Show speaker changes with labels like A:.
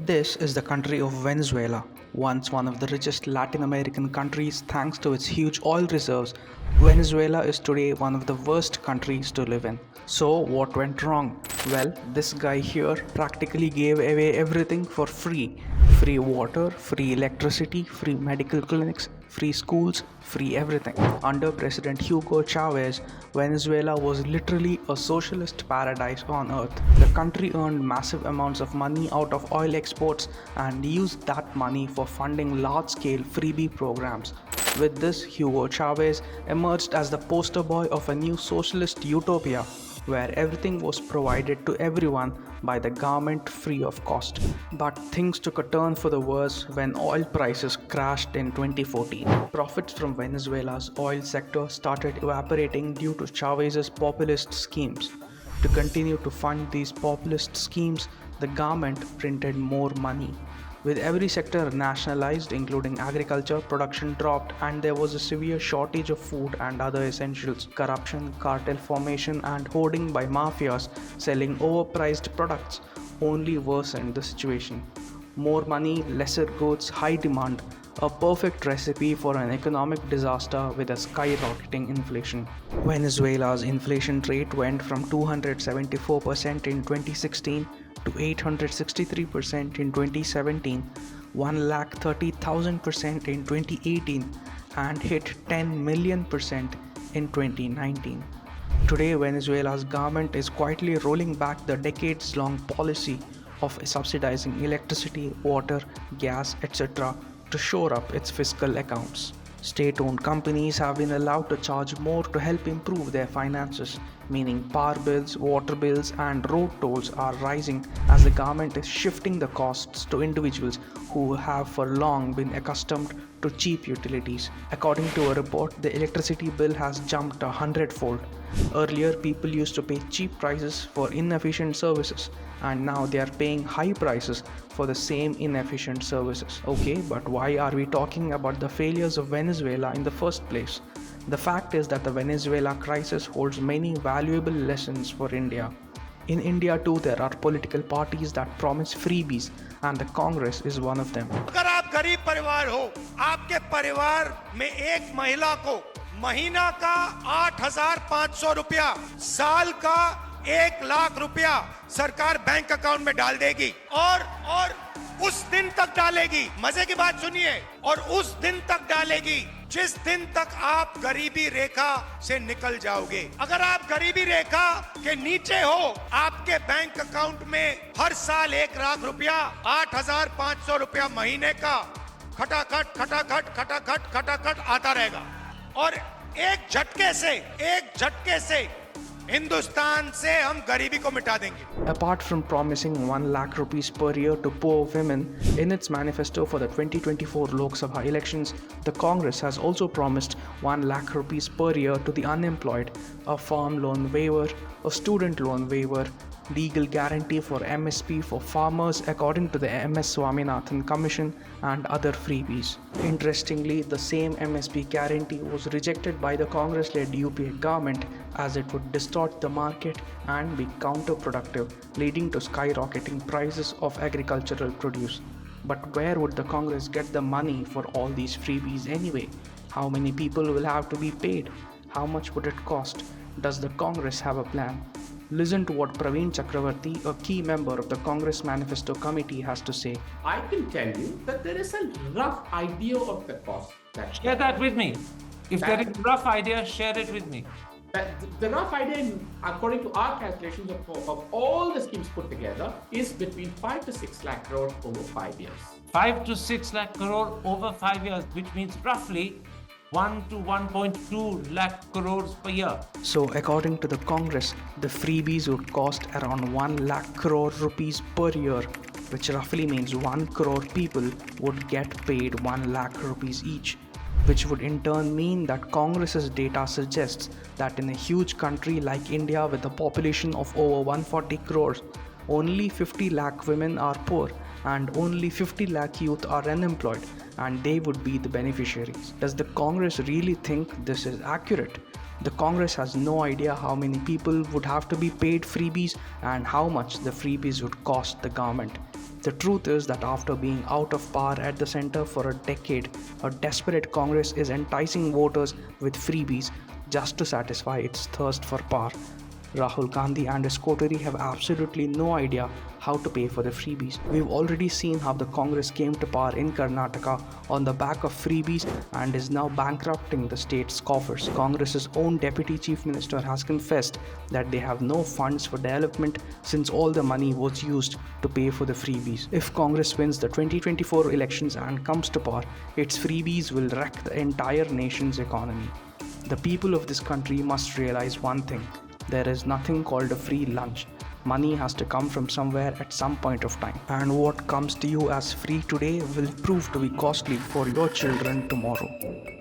A: This is the country of Venezuela, once one of the richest Latin American countries thanks to its huge oil reserves. Venezuela is today one of the worst countries to live in. So, what went wrong? Well, this guy here practically gave away everything for free. Free water, free electricity, free medical clinics, free schools, free everything. Under President Hugo Chavez, Venezuela was literally a socialist paradise on earth. The country earned massive amounts of money out of oil exports and used that money for funding large-scale freebie programs. With this, Hugo Chavez emerged as the poster boy of a new socialist utopia where everything was provided to everyone by the government free of cost. But things took a turn for the worse when oil prices crashed in 2014. Profits from Venezuela's oil sector started evaporating due to Chavez's populist schemes. To continue to fund these populist schemes, the government printed more money. With every sector nationalized, including agriculture, production dropped and there was a severe shortage of food and other essentials. Corruption, cartel formation and hoarding by mafias selling overpriced products only worsened the situation. More money, lesser goods, high demand, a perfect recipe for an economic disaster with a skyrocketing inflation. Venezuela's inflation rate went from 274% in 2016 to 863% in 2017, 130,000% in 2018, and hit 10 million% in 2019. Today, Venezuela's government is quietly rolling back the decades-long policy of subsidizing electricity, water, gas, etc. to shore up its fiscal accounts. State-owned companies have been allowed to charge more to help improve their finances, meaning power bills, water bills, and road tolls are rising as the government is shifting the costs to individuals who have for long been accustomed to cheap utilities. According to a report, the electricity bill has jumped 100-fold. Earlier, people used to pay cheap prices for inefficient services, and now they are paying high prices for the same inefficient services. Okay, but why are we talking about the failures of Venezuela in the first place? The fact is that the Venezuela crisis holds many valuable lessons for India. In India too, there are political parties that promise freebies, and the Congress is one of them.
B: अगर आप गरीब परिवार हो, आपके परिवार में एक महिला को महीना का 8,500 रुपया, साल का 1,00,000 रुपया सरकार बैंक अकाउंट में डाल देगी और उस दिन तक डालेगी। मजे की बात सुनिए, और उस दिन तक डालेगी जिस दिन तक आप गरीबी रेखा से निकल जाओगे। अगर आप गरीबी रेखा के नीचे हो, आपके बैंक अकाउंट में हर साल 1,00,000 रुपया, 8,500 रुपया महीने का खटाखट आता रहेगा, और एक झटके से हिंदुस्तान से हम गरीबी को मिटा देंगे।
A: Apart from promising 1 lakh rupees per year to poor women, in its manifesto for the 2024 Lok Sabha elections, the Congress has also promised 1 lakh rupees per year to the unemployed, a farm loan waiver, a student loan waiver, legal guarantee for MSP for farmers according to the MS Swaminathan Commission, and other freebies. Interestingly, the same MSP guarantee was rejected by the Congress-led UPA government as it would distort the market and be counterproductive, leading to skyrocketing prices of agricultural produce. But where would the Congress get the money for all these freebies anyway? How many people will have to be paid? How much would it cost? Does the Congress have a plan? Listen to what Praveen Chakravarti, a key member of the Congress Manifesto Committee, has to say.
C: I can tell you that there is a rough idea of the cost.
D: Share that with me. If there is a rough idea, share it with me.
C: The rough idea, according to our calculations of all the schemes put together, is between 5 to 6 lakh crore over 5 years.
D: 5 to 6 lakh crore over 5 years, which means roughly 1 to 1.2 lakh crores per year.
A: So, according to the Congress, the freebies would cost around 1 lakh crore rupees per year, which roughly means 1 crore people would get paid 1 lakh rupees each, which would in turn mean that Congress's data suggests that in a huge country like India with a population of over 140 crores, only 50 lakh women are poor and only 50 lakh youth are unemployed, and they would be the beneficiaries. Does the Congress really think this is accurate? The Congress has no idea how many people would have to be paid freebies and how much the freebies would cost the government. The truth is that after being out of power at the center for a decade, a desperate Congress is enticing voters with freebies just to satisfy its thirst for power. Rahul Gandhi and his coterie have absolutely no idea how to pay for the freebies. We've already seen how the Congress came to power in Karnataka on the back of freebies and is now bankrupting the state's coffers. Congress's own deputy chief minister has confessed that they have no funds for development since all the money was used to pay for the freebies. If Congress wins the 2024 elections and comes to power, its freebies will wreck the entire nation's economy. The people of this country must realize one thing. There is nothing called a free lunch. Money has to come from somewhere at some point of time. And what comes to you as free today will prove to be costly for your children tomorrow.